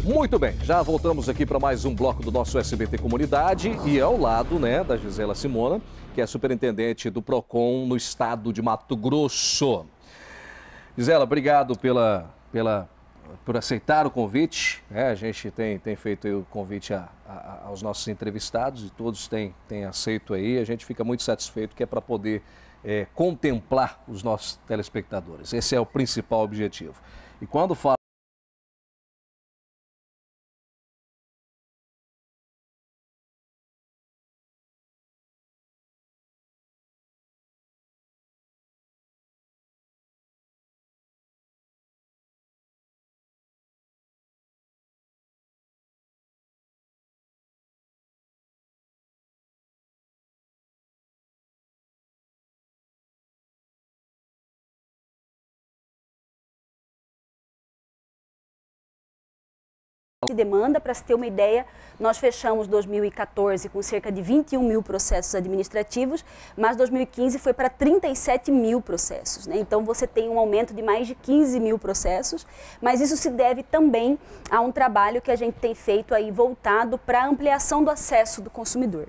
Muito bem, já voltamos aqui para mais um bloco do nosso SBT Comunidade e ao lado, da Gisela Simona, que é superintendente do PROCON no estado de Mato Grosso. Gisela, obrigado por aceitar o convite. A gente tem feito aí o convite aos nossos entrevistados e todos têm aceito aí. A gente fica muito satisfeito que é para poder contemplar os nossos telespectadores. Esse é o principal objetivo. E quando fala de demanda, para se ter uma ideia, nós fechamos 2014 com cerca de 21 mil processos administrativos, mas 2015 foi para 37 mil processos, Então você tem um aumento de mais de 15 mil processos, mas isso se deve também a um trabalho que a gente tem feito aí voltado para a ampliação do acesso do consumidor.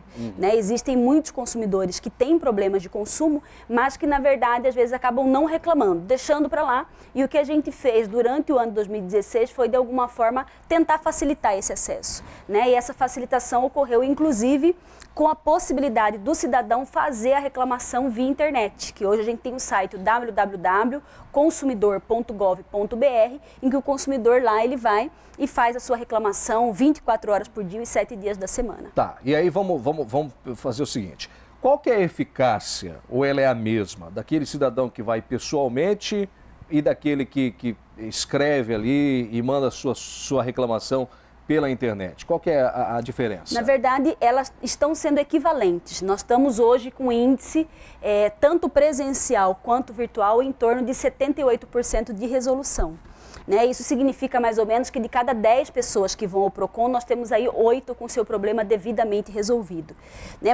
Existem muitos consumidores que têm problemas de consumo, mas que na verdade às vezes acabam não reclamando, deixando para lá, e o que a gente fez durante o ano de 2016 foi de alguma forma tentar facilitar esse acesso, E essa facilitação ocorreu, inclusive, com a possibilidade do cidadão fazer a reclamação via internet, que hoje a gente tem o site www.consumidor.gov.br, em que o consumidor lá ele vai e faz a sua reclamação 24 horas por dia e 7 dias da semana. Tá, e aí vamos fazer o seguinte, qual que é a eficácia, ou ela é a mesma, daquele cidadão que vai pessoalmente e daquele que escreve ali e manda sua reclamação pela internet? Qual que é a diferença? Na verdade, elas estão sendo equivalentes. Nós estamos hoje com índice, tanto presencial quanto virtual, em torno de 78% de resolução. Isso significa mais ou menos que de cada 10 pessoas que vão ao PROCON, nós temos aí 8 com seu problema devidamente resolvido.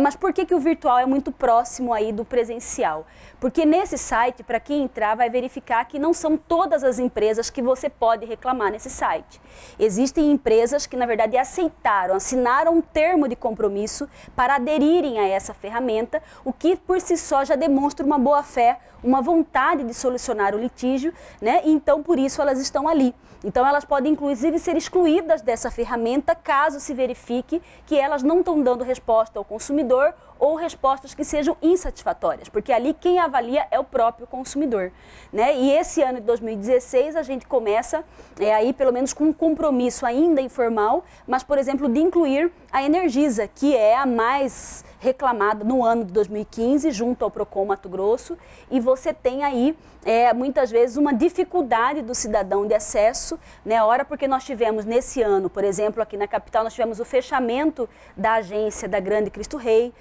Mas por que o virtual é muito próximo aí do presencial? Porque nesse site, para quem entrar, vai verificar que não são todas as empresas que você pode reclamar nesse site. Existem empresas que, na verdade, assinaram um termo de compromisso para aderirem a essa ferramenta, o que por si só já demonstra uma boa-fé, uma vontade de solucionar o litígio, E então por isso elas estão ali. Então elas podem inclusive ser excluídas dessa ferramenta caso se verifique que elas não estão dando resposta ao consumidor ou respostas que sejam insatisfatórias, porque ali quem avalia é o próprio consumidor, E esse ano de 2016 a gente começa aí pelo menos com um compromisso ainda informal, mas por exemplo de incluir a Energisa, que é a mais reclamada no ano de 2015 junto ao PROCON Mato Grosso, e você tem aí muitas vezes uma dificuldade do cidadão de acesso, Ora porque nós tivemos nesse ano, por exemplo, aqui na capital, nós tivemos o fechamento da agência da Grande Cristo Rei,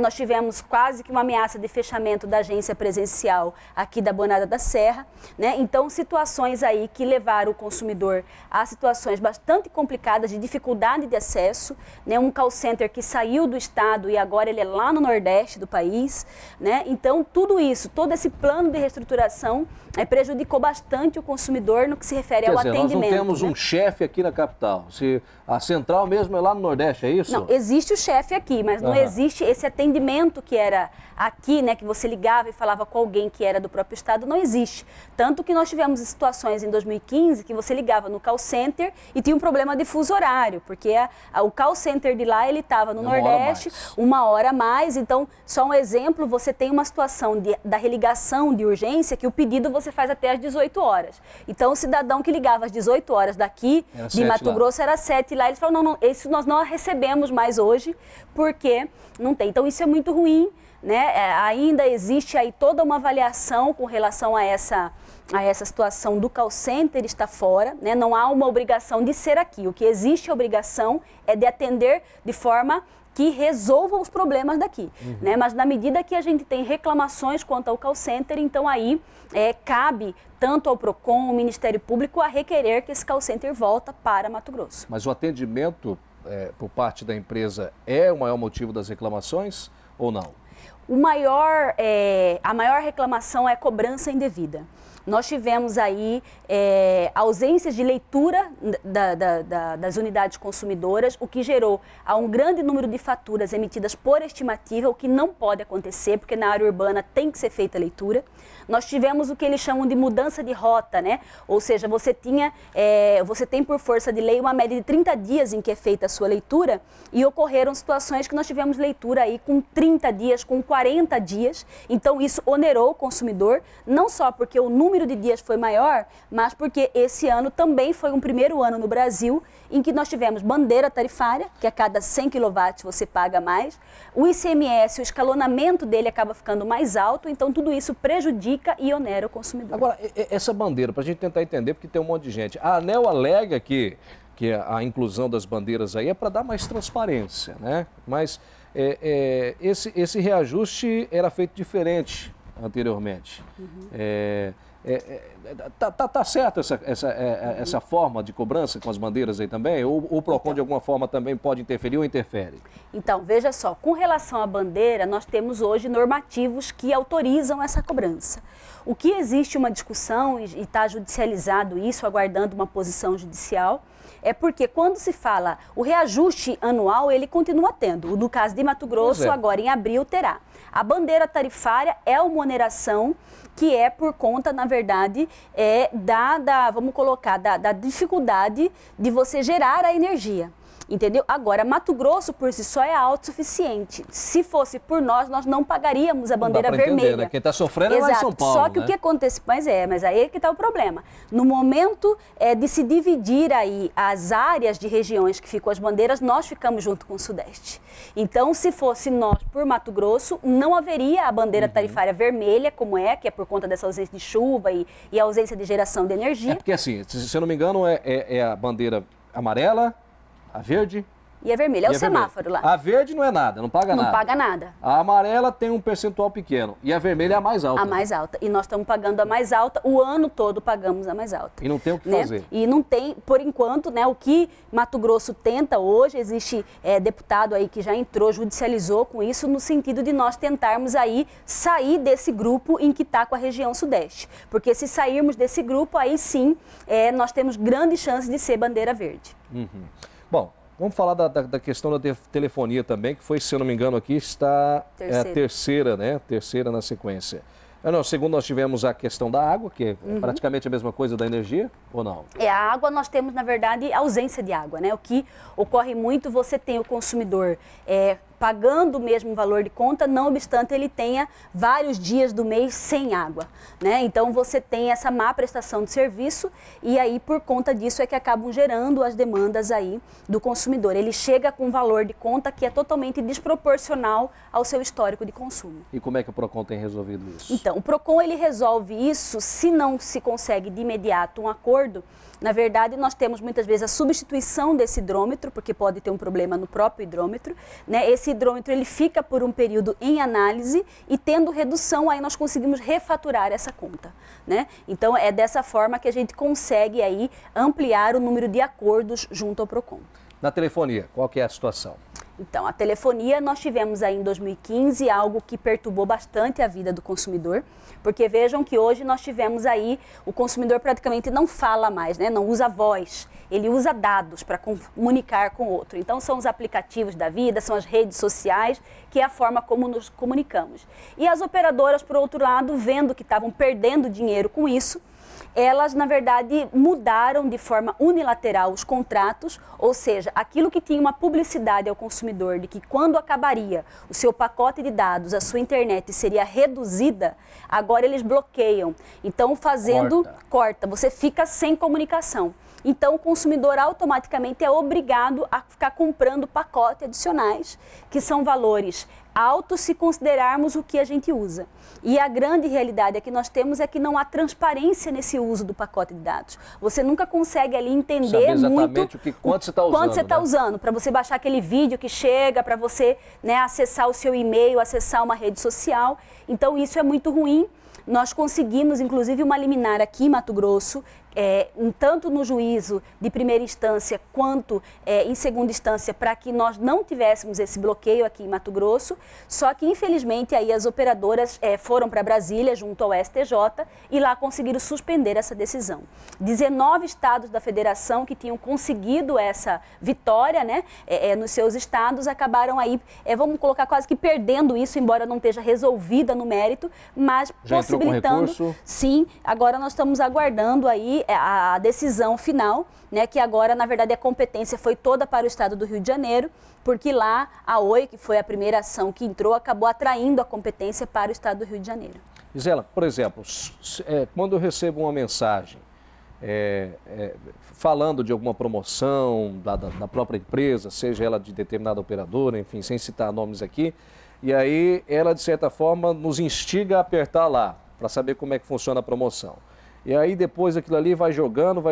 Nós tivemos quase que uma ameaça de fechamento da agência presencial aqui da Bonada da Serra, Então situações aí que levaram o consumidor a situações bastante complicadas de dificuldade de acesso, Um call center que saiu do estado e agora ele é lá no Nordeste do país, Então tudo isso, todo esse plano de reestruturação prejudicou bastante o consumidor no que se refere ao atendimento. Nós não temos um chefe aqui na capital. A central mesmo é lá no Nordeste, é isso? Não, existe o chefe aqui, mas não existe esse atendimento que era aqui, que você ligava e falava com alguém que era do próprio estado, não existe. Tanto que nós tivemos situações em 2015 que você ligava no call center e tinha um problema de fuso horário, porque o call center de lá ele estava no Nordeste, uma hora a mais. Então, só um exemplo, você tem uma situação da religação de urgência que o pedido você faz até às 18 horas. Então, o cidadão que ligava às 18 horas daqui, de Mato Grosso, era 7 lá, eles falaram, não, isso nós não recebemos mais hoje, porque não tem. Então, isso é muito ruim, ainda existe aí toda uma avaliação com relação a essa situação do call center está fora, Não há uma obrigação de ser aqui. O que existe a obrigação é de atender de forma que resolvam os problemas daqui, Mas na medida que a gente tem reclamações quanto ao call center, então aí cabe tanto ao PROCON, ao Ministério Público, a requerer que esse call center volta para Mato Grosso. Mas o atendimento por parte da empresa é o maior motivo das reclamações ou não? A maior reclamação é a cobrança indevida. nós tivemos aí ausências de leitura das unidades consumidoras, o que gerou a um grande número de faturas emitidas por estimativa, o que não pode acontecer, porque na área urbana tem que ser feita a leitura. Nós tivemos o que eles chamam de mudança de rota, né? Ou seja, você tem por força de lei uma média de 30 dias em que é feita a sua leitura, e ocorreram situações que nós tivemos leitura aí com 30 dias, com 40 dias. Então isso onerou o consumidor, não só porque o número de dias foi maior, mas porque esse ano também foi um primeiro ano no Brasil em que nós tivemos bandeira tarifária, que a cada 100 kW você paga mais, o ICMS, o escalonamento dele acaba ficando mais alto, então tudo isso prejudica e onera o consumidor. Agora, essa bandeira, para a gente tentar entender, porque tem um monte de gente, a ANEEL alega que a inclusão das bandeiras aí é para dar mais transparência, né? Mas esse reajuste era feito diferente anteriormente. Tá certo essa forma de cobrança com as bandeiras aí também? Ou o PROCON de alguma forma também pode interferir ou interfere? Então, veja só, com relação à bandeira, nós temos hoje normativos que autorizam essa cobrança. O que existe uma discussão, e está judicializado isso, aguardando uma posição judicial, é porque quando se fala o reajuste anual, ele continua tendo. No caso de Mato Grosso, agora em abril, terá. A bandeira tarifária é uma oneração que é por conta, na verdade, vamos colocar, da dificuldade de você gerar a energia. Entendeu? Agora, Mato Grosso por si só é autossuficiente. Se fosse por nós não pagaríamos a bandeira vermelha. Entender, né? Quem está sofrendo é lá em São Paulo. Só que o que acontece, mas aí é que está o problema. No momento de se dividir aí as áreas de regiões que ficam as bandeiras, nós ficamos junto com o Sudeste. Então, se fosse nós por Mato Grosso, não haveria a bandeira tarifária vermelha, que é por conta dessa ausência de chuva e ausência de geração de energia. É porque assim, se eu não me engano, é a bandeira amarela, a verde e a vermelha. É o semáforo lá. A verde não é nada, não paga nada. Não paga nada. A amarela tem um percentual pequeno e a vermelha é a mais alta. A mais alta. E nós estamos pagando a mais alta, o ano todo pagamos a mais alta. E não tem o que fazer. E não tem, por enquanto, né, o que Mato Grosso tenta hoje, existe deputado aí que já entrou, judicializou com isso, no sentido de nós tentarmos aí sair desse grupo em que está com a região Sudeste. Porque se sairmos desse grupo, aí sim, nós temos grande chance de ser bandeira verde. Bom, vamos falar da questão da telefonia também, que foi, se eu não me engano, aqui está a terceira, né? Terceira na sequência. Segundo, nós tivemos a questão da água, que é praticamente a mesma coisa da energia, ou não? A água nós temos, na verdade, ausência de água, né? O que ocorre muito, você tem o consumidor pagando o mesmo valor de conta, não obstante ele tenha vários dias do mês sem água, né? Então você tem essa má prestação de serviço e aí por conta disso é que acabam gerando as demandas aí do consumidor. Ele chega com um valor de conta que é totalmente desproporcional ao seu histórico de consumo. E como é que o PROCON tem resolvido isso? Então, o PROCON ele resolve isso se não se consegue de imediato um acordo. Na verdade, nós temos muitas vezes a substituição desse hidrômetro, porque pode ter um problema no próprio hidrômetro, né? Esse hidrômetro ele fica por um período em análise e tendo redução, aí nós conseguimos refaturar essa conta, né? Então, é dessa forma que a gente consegue aí ampliar o número de acordos junto ao PROCON. Na telefonia, qual que é a situação? Então, a telefonia, nós tivemos aí em 2015 algo que perturbou bastante a vida do consumidor, porque vejam que hoje nós tivemos aí, o consumidor praticamente não fala mais, né? Não usa voz, ele usa dados para comunicar com o outro. Então, são os aplicativos da vida, são as redes sociais, que é a forma como nos comunicamos. E as operadoras, por outro lado, vendo que estavam perdendo dinheiro com isso, elas, na verdade, mudaram de forma unilateral os contratos, ou seja, aquilo que tinha uma publicidade ao consumidor de que quando acabaria o seu pacote de dados, a sua internet seria reduzida, agora eles bloqueiam. Então, corta, você fica sem comunicação. Então, o consumidor automaticamente é obrigado a ficar comprando pacotes adicionais, que são valores altos se considerarmos o que a gente usa. E a grande realidade que nós temos é que não há transparência nesse uso do pacote de dados. Você nunca consegue ali entender exatamente quanto você está usando. Quanto você está usando, para você baixar aquele vídeo que chega, para você, né, acessar o seu e-mail, acessar uma rede social. Então, isso é muito ruim. Nós conseguimos, inclusive, uma liminar aqui em Mato Grosso, tanto no juízo de primeira instância quanto em segunda instância, para que nós não tivéssemos esse bloqueio aqui em Mato Grosso, só que infelizmente aí as operadoras foram para Brasília junto ao STJ e lá conseguiram suspender essa decisão. 19 estados da federação que tinham conseguido essa vitória, né, nos seus estados, acabaram aí, vamos colocar quase que perdendo isso, embora não esteja resolvida no mérito, mas já possibilitando, sim, agora nós estamos aguardando aí a decisão final, né, que agora, na verdade, a competência foi toda para o estado do Rio de Janeiro, porque lá a Oi, que foi a primeira ação que entrou, acabou atraindo a competência para o estado do Rio de Janeiro. Gisela, por exemplo, quando eu recebo uma mensagem falando de alguma promoção da própria empresa, seja ela de determinada operadora, enfim, sem citar nomes aqui, e aí ela, de certa forma, nos instiga a apertar lá, para saber como é que funciona a promoção. E aí depois aquilo ali vai jogando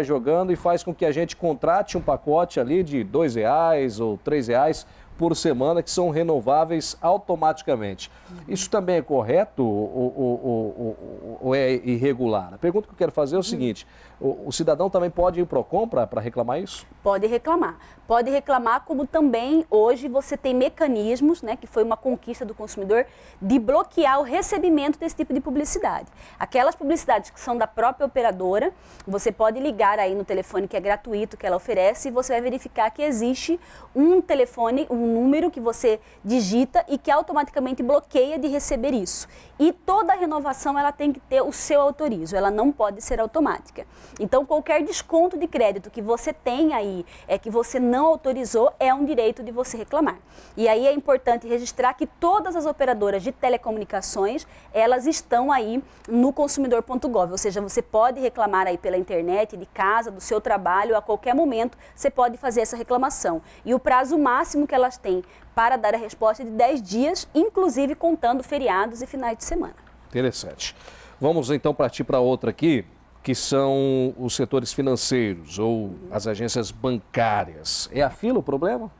e faz com que a gente contrate um pacote ali de R$2 ou R$3 por semana, que são renováveis automaticamente. Isso também é correto ou é irregular? A pergunta que eu quero fazer é o seguinte, o cidadão também pode ir para o PROCON para reclamar isso? Pode reclamar. Pode reclamar, como também hoje você tem mecanismos, né, que foi uma conquista do consumidor, de bloquear o recebimento desse tipo de publicidade. Aquelas publicidades que são da própria operadora, você pode ligar aí no telefone que é gratuito, que ela oferece, e você vai verificar que existe um telefone, um número que você digita e que automaticamente bloqueia de receber isso. E toda a renovação ela tem que ter o seu autorizo, ela não pode ser automática. Então qualquer desconto de crédito que você tem aí, que você não autorizou, é um direito de você reclamar. E aí é importante registrar que todas as operadoras de telecomunicações, elas estão aí no consumidor.gov, ou seja, você pode reclamar aí pela internet, de casa, do seu trabalho, a qualquer momento você pode fazer essa reclamação. E o prazo máximo que elas têm para dar a resposta é de 10 dias, inclusive contando feriados e finais de semana. Interessante. Vamos então partir para outra aqui, que são os setores financeiros ou as agências bancárias. É a fila o problema?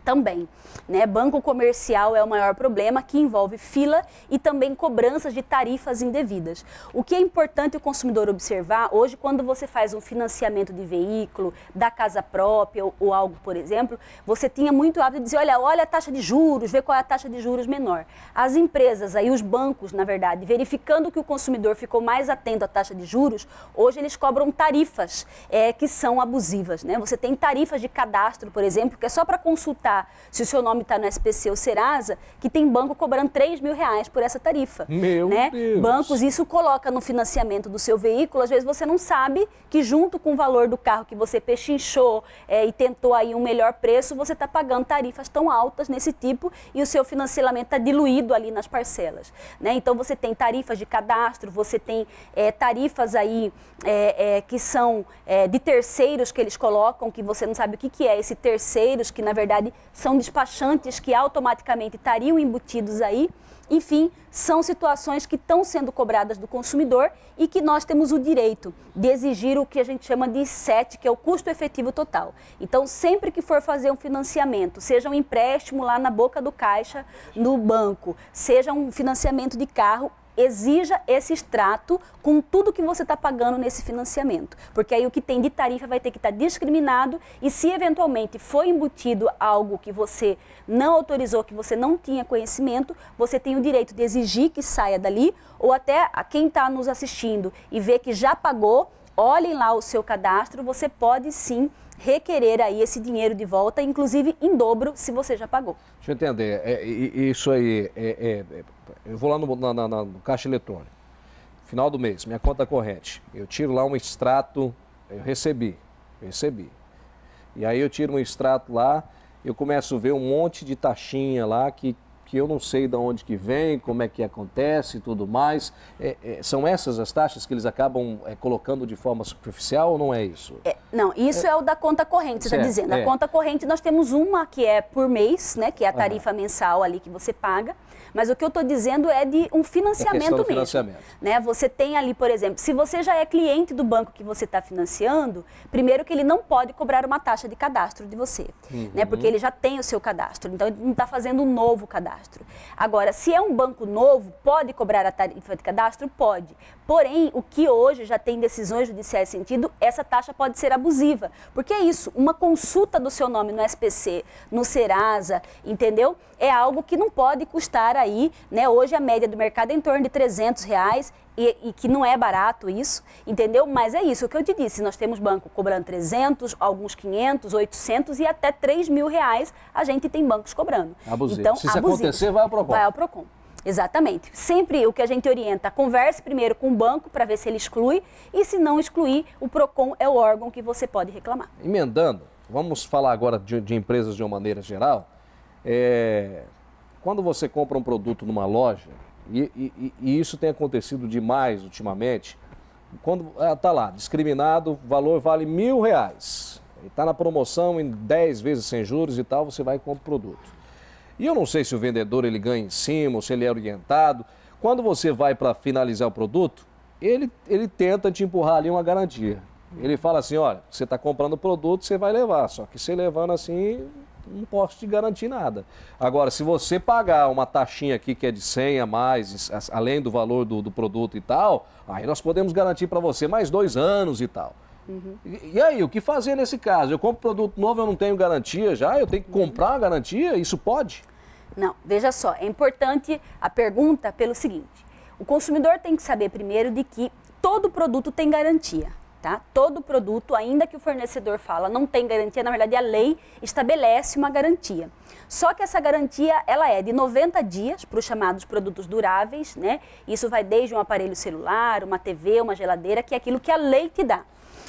Também, né? Banco comercial é o maior problema, que envolve fila e também cobranças de tarifas indevidas. O que é importante o consumidor observar, hoje quando você faz um financiamento de veículo, da casa própria ou algo, por exemplo, você tinha muito hábito de dizer, olha a taxa de juros, vê qual é a taxa de juros menor. As empresas, aí os bancos, na verdade, verificando que o consumidor ficou mais atento à taxa de juros, hoje eles cobram tarifas que são abusivas, né? Você tem tarifas de cadastro, por exemplo, que é só para consultar se o seu nome está no SPC ou Serasa, que tem banco cobrando R$3.000 por essa tarifa. Meu Deus! Bancos, isso coloca no financiamento do seu veículo, às vezes você não sabe que junto com o valor do carro que você pechinchou e tentou aí um melhor preço, você está pagando tarifas tão altas nesse tipo e o seu financiamento está diluído ali nas parcelas, né? Então você tem tarifas de cadastro, você tem tarifas aí que são de terceiros que eles colocam, que você não sabe o que é esse terceiros, que na verdade são despachantes que automaticamente estariam embutidos aí. Enfim, são situações que estão sendo cobradas do consumidor e que nós temos o direito de exigir o que a gente chama de CET, que é o custo efetivo total. Então, sempre que for fazer um financiamento, seja um empréstimo lá na boca do caixa, no banco, seja um financiamento de carro, exija esse extrato com tudo que você está pagando nesse financiamento. Porque aí o que tem de tarifa vai ter que estar discriminado e se eventualmente foi embutido algo que você não autorizou, que você não tinha conhecimento, você tem o direito de exigir que saia dali ou até a quem está nos assistindo e vê que já pagou, olhem lá o seu cadastro, você pode sim requerer aí esse dinheiro de volta, inclusive em dobro, se você já pagou. Deixa eu entender, isso aí, eu vou lá no caixa eletrônico, final do mês, minha conta corrente, eu tiro lá um extrato, eu recebi, e aí eu tiro um extrato lá, eu começo a ver um monte de taxinha lá que eu não sei de onde que vem, como é que acontece e tudo mais. São essas as taxas que eles acabam colocando de forma superficial ou não é isso? Não, isso é o da conta corrente, você está dizendo. A conta corrente nós temos uma que é por mês, né, que é a tarifa mensal ali que você paga. Mas o que eu estou dizendo é de um financiamento mesmo. Financiamento. Né? Você tem ali, por exemplo, se você já é cliente do banco que você está financiando, primeiro que ele não pode cobrar uma taxa de cadastro de você, né? Porque ele já tem o seu cadastro, então ele não está fazendo um novo cadastro. cadastro. Agora, se é um banco novo, pode cobrar a tarifa de cadastro? Pode. Porém, o que hoje já tem decisões judiciais sentido, essa taxa pode ser abusiva. Porque é isso, uma consulta do seu nome no SPC, no Serasa, entendeu? É algo que não pode custar aí, né? Hoje a média do mercado é em torno de R$300, e que não é barato isso, entendeu? Mas é isso, o que eu te disse, nós temos banco cobrando 300, alguns 500, 800 e até R$3.000 a gente tem bancos cobrando. Abusivo. Então, se isso acontecer, vai ao PROCON. Vai ao PROCON. Exatamente. Sempre o que a gente orienta, converse primeiro com o banco para ver se ele exclui e se não excluir, o PROCON é o órgão que você pode reclamar. Emendando, vamos falar agora de empresas de uma maneira geral. Quando você compra um produto numa loja, e isso tem acontecido demais ultimamente, quando está lá, discriminado, o valor vale R$1.000, está na promoção em 10 vezes sem juros e tal, você vai e compra o produto. E eu não sei se o vendedor ele ganha em cima, ou se ele é orientado. Quando você vai para finalizar o produto, ele tenta te empurrar ali uma garantia. Ele fala assim, olha, você está comprando o produto, você vai levar, só que você levando assim, não posso te garantir nada. Agora, se você pagar uma taxinha aqui que é de 100 a mais, além do valor do produto e tal, aí nós podemos garantir para você mais 2 anos e tal. Uhum. E aí, o que fazer nesse caso? Eu compro produto novo, eu não tenho garantia já? Eu tenho que comprar a garantia? Isso pode? Não, veja só, é importante a pergunta pelo seguinte, o consumidor tem que saber primeiro de que todo produto tem garantia. Tá? Todo produto, ainda que o fornecedor fala não tem garantia, na verdade a lei estabelece uma garantia. Só que essa garantia ela é de 90 dias para os chamados produtos duráveis, né? Isso vai desde um aparelho celular, uma TV, uma geladeira, que é aquilo que a lei te dá,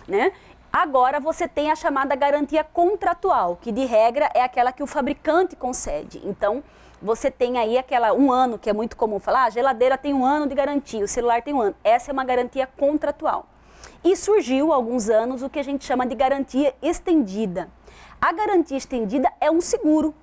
né? Agora você tem a chamada garantia contratual, que de regra é aquela que o fabricante concede. Então, você tem aí aquela 1 ano, que é muito comum falar, a geladeira tem 1 ano de garantia, o celular tem 1 ano. Essa é uma garantia contratual. E surgiu há alguns anos o que a gente chama de garantia estendida. A garantia estendida é um seguro,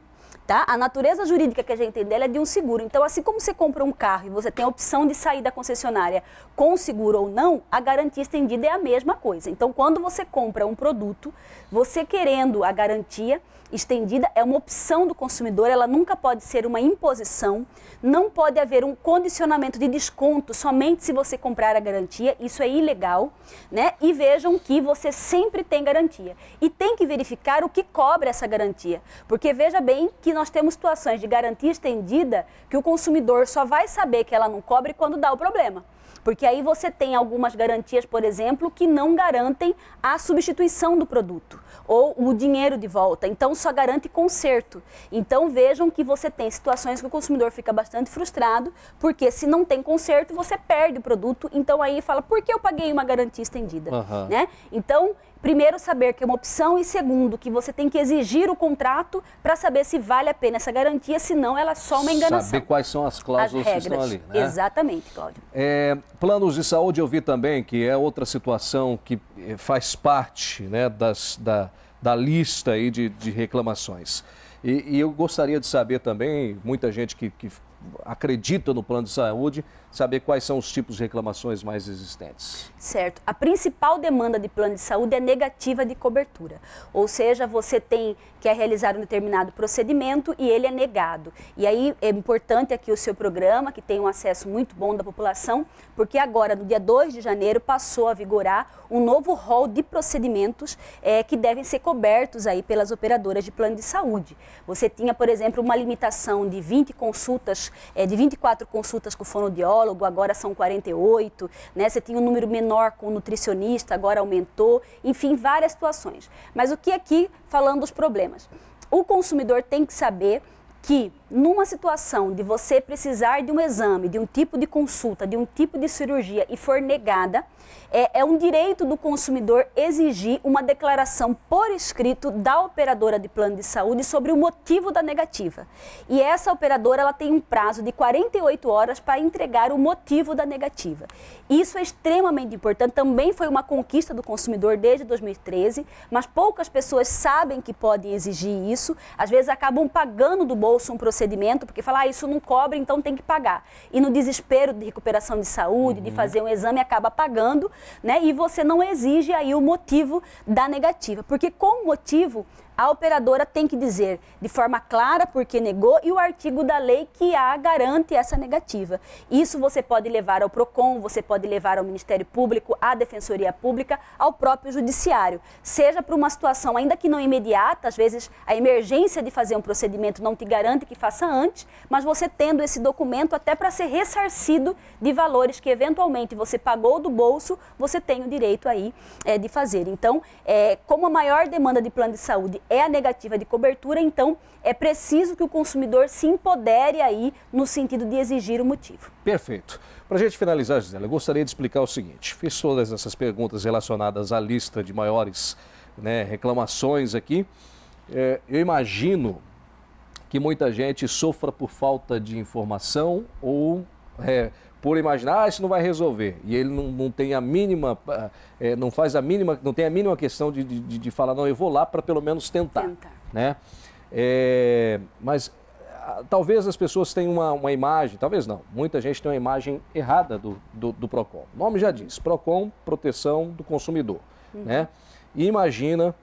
tá? A natureza jurídica que a gente tem dela é de um seguro. Então, assim como você compra um carro e você tem a opção de sair da concessionária com seguro ou não, a garantia estendida é a mesma coisa. Então, quando você compra um produto, você querendo a garantia estendida é uma opção do consumidor, ela nunca pode ser uma imposição, não pode haver um condicionamento de desconto somente se você comprar a garantia, isso é ilegal, né? E vejam que você sempre tem garantia. E tem que verificar o que cobra essa garantia, porque veja bem que nós temos situações de garantia estendida que o consumidor só vai saber que ela não cobre quando dá o problema. Porque aí você tem algumas garantias, por exemplo, que não garantem a substituição do produto ou o dinheiro de volta. Então, só garante conserto. Então, vejam que você tem situações que o consumidor fica bastante frustrado, porque se não tem conserto, você perde o produto. Então, aí fala, por que eu paguei uma garantia estendida? Uhum. Né? Então, primeiro, saber que é uma opção e segundo, que você tem que exigir o contrato para saber se vale a pena essa garantia, senão ela é só uma enganação. Saber quais são as cláusulas que estão ali, né? Exatamente, Cláudio. Planos de saúde eu vi também que é outra situação que faz parte, né, da lista aí de reclamações. E eu gostaria de saber também, muita gente que acredita no plano de saúde, saber quais são os tipos de reclamações mais existentes. Certo. A principal demanda de plano de saúde é negativa de cobertura. Ou seja, você quer realizar um determinado procedimento e ele é negado. E aí é importante aqui o seu programa, que tem um acesso muito bom da população, porque agora, no dia 2 de janeiro, passou a vigorar um novo rol de procedimentos que devem ser cobertos aí pelas operadoras de plano de saúde. Você tinha, por exemplo, uma limitação de 20 consultas, de 24 consultas com fonoaudiólogo, agora são 48, né? Você tinha um número menor com nutricionista, agora aumentou, enfim, várias situações. Mas o que aqui, falando dos problemas? O consumidor tem que saber que numa situação de você precisar de um exame, de um tipo de consulta, de um tipo de cirurgia e for negada, é um direito do consumidor exigir uma declaração por escrito da operadora de plano de saúde sobre o motivo da negativa. E essa operadora ela tem um prazo de 48 horas para entregar o motivo da negativa. Isso é extremamente importante, também foi uma conquista do consumidor desde 2013, mas poucas pessoas sabem que podem exigir isso, às vezes acabam pagando do bolso um procedimento, porque falam, isso não cobre, então tem que pagar. E no desespero de recuperação de saúde, de fazer um exame, acaba pagando, né? E você não exige aí o motivo da negativa, porque com o motivo a operadora tem que dizer de forma clara por que negou e o artigo da lei que a garante essa negativa. Isso você pode levar ao PROCON, você pode levar ao Ministério Público, à Defensoria Pública, ao próprio Judiciário. Seja para uma situação ainda que não imediata, às vezes a emergência de fazer um procedimento não te garante que faça antes, mas você tendo esse documento até para ser ressarcido de valores que eventualmente você pagou do bolso, você tem o direito aí de fazer. Então, como a maior demanda de plano de saúde é a negativa de cobertura, então é preciso que o consumidor se empodere aí no sentido de exigir o motivo. Perfeito. Para a gente finalizar, Gisela, eu gostaria de explicar o seguinte. Fiz todas essas perguntas relacionadas à lista de maiores, né, reclamações aqui. Eu imagino que muita gente sofra por falta de informação ou por imaginar, isso não vai resolver. E ele não tem a mínima, não tem a mínima questão de falar, não, eu vou lá para pelo menos tentar. Né? Mas talvez as pessoas tenham uma imagem, talvez não, muita gente tem uma imagem errada do PROCON. O nome já diz, PROCON, proteção do consumidor. Né? E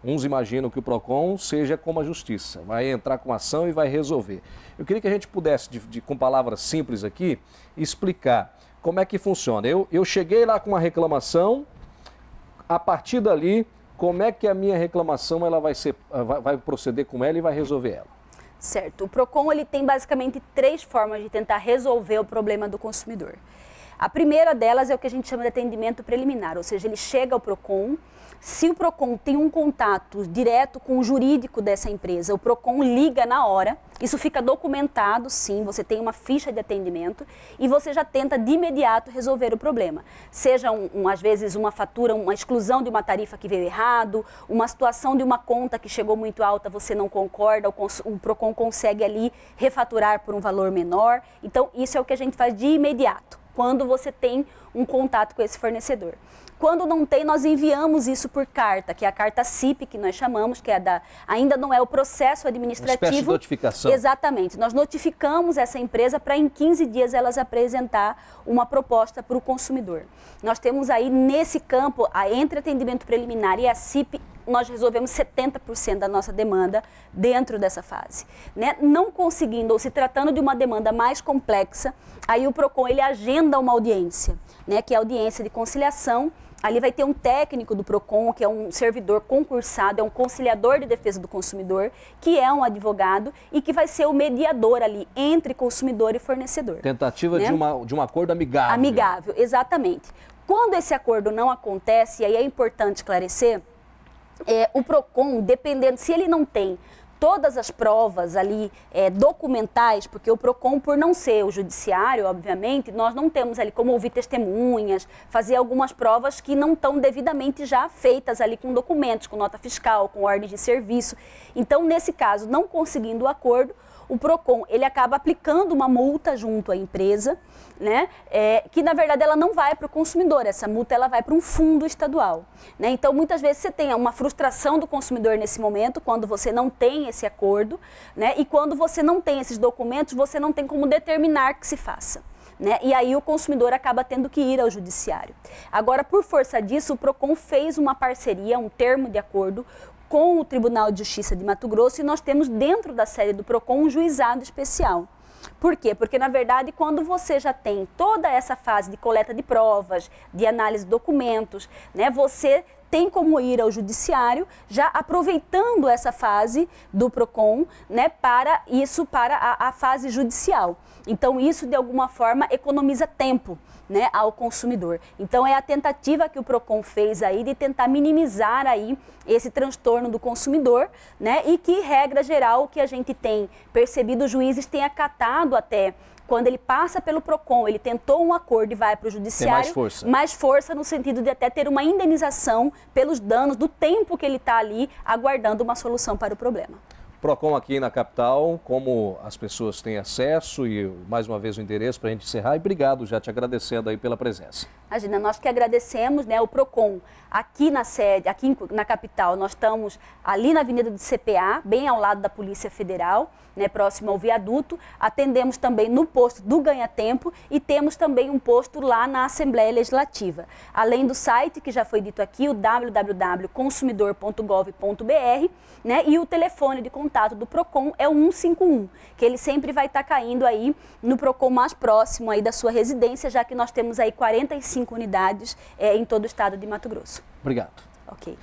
uns imaginam que o PROCON seja como a justiça, vai entrar com ação e vai resolver. Eu queria que a gente pudesse, com palavras simples aqui, explicar como é que funciona. Eu cheguei lá com uma reclamação, a partir dali, como é que a minha reclamação ela vai proceder com ela e vai resolver ela? Certo. O PROCON ele tem basicamente 3 formas de tentar resolver o problema do consumidor. A primeira delas é o que a gente chama de atendimento preliminar, ou seja, ele chega ao PROCON. Se o PROCON tem um contato direto com o jurídico dessa empresa, o PROCON liga na hora, isso fica documentado, sim, você tem uma ficha de atendimento e você já tenta de imediato resolver o problema. Seja, às vezes, uma fatura, uma exclusão de uma tarifa que veio errado, uma situação de uma conta que chegou muito alta, você não concorda, o PROCON consegue ali refaturar por um valor menor. Então, isso é o que a gente faz de imediato, quando você tem um contato com esse fornecedor. Quando não tem, nós enviamos isso por carta, que é a carta CIP, que nós chamamos, que ainda não é o processo administrativo. Uma espécie de notificação. Exatamente. Nós notificamos essa empresa para em 15 dias elas apresentar uma proposta para o consumidor. Nós temos aí nesse campo, entre atendimento preliminar e a CIP, nós resolvemos 70% da nossa demanda dentro dessa fase. Né? Não conseguindo, ou se tratando de uma demanda mais complexa, aí o PROCON ele agenda uma audiência, né? Que é a audiência de conciliação. Ali vai ter um técnico do PROCON, que é um servidor concursado, é um conciliador de defesa do consumidor, que é um advogado e que vai ser o mediador ali entre consumidor e fornecedor. Tentativa, né? de um acordo amigável. Amigável, exatamente. Quando esse acordo não acontece, e aí é importante esclarecer, o PROCON, dependendo, se ele não tem todas as provas ali documentais, porque o PROCON, por não ser o judiciário, obviamente, nós não temos ali como ouvir testemunhas, fazer algumas provas que não estão devidamente já feitas ali com documentos, com nota fiscal, com ordem de serviço. Então, nesse caso, não conseguindo o acordo, o PROCON ele acaba aplicando uma multa junto à empresa, né, que na verdade ela não vai para o consumidor, essa multa ela vai para um fundo estadual. Né? Então muitas vezes você tem uma frustração do consumidor nesse momento, quando você não tem esse acordo, né, e quando você não tem esses documentos, você não tem como determinar que se faça. Né? E aí o consumidor acaba tendo que ir ao judiciário. Agora, por força disso, o PROCON fez uma parceria, um termo de acordo com o Tribunal de Justiça de Mato Grosso e nós temos dentro da sede do PROCON um juizado especial. Por quê? Porque, na verdade, quando você já tem toda essa fase de coleta de provas, de análise de documentos, né, você tem como ir ao judiciário, já aproveitando essa fase do PROCON, né, para a fase judicial. Então, isso, de alguma forma, economiza tempo, né, ao consumidor. Então, é a tentativa que o PROCON fez aí de tentar minimizar aí esse transtorno do consumidor, né, e que, regra geral, o que a gente tem percebido, os juízes têm acatado até. Quando ele passa pelo PROCON, ele tentou um acordo e vai para o judiciário, mais força no sentido de até ter uma indenização pelos danos do tempo que ele está ali aguardando uma solução para o problema. PROCON aqui na capital, como as pessoas têm acesso e mais uma vez o endereço para a gente encerrar. E obrigado, já te agradecendo aí pela presença. Imagina, nós que agradecemos, né, o PROCON aqui na sede, aqui na capital, nós estamos ali na Avenida do CPA, bem ao lado da Polícia Federal, né, próximo ao viaduto. Atendemos também no posto do Ganha Tempo e temos também um posto lá na Assembleia Legislativa. Além do site, que já foi dito aqui, o www.consumidor.gov.br, né, e o telefone de contato do PROCON é o 151, que ele sempre vai estar caindo aí no PROCON mais próximo aí da sua residência, já que nós temos aí 45 unidades em todo o estado de Mato Grosso. Obrigado. Ok.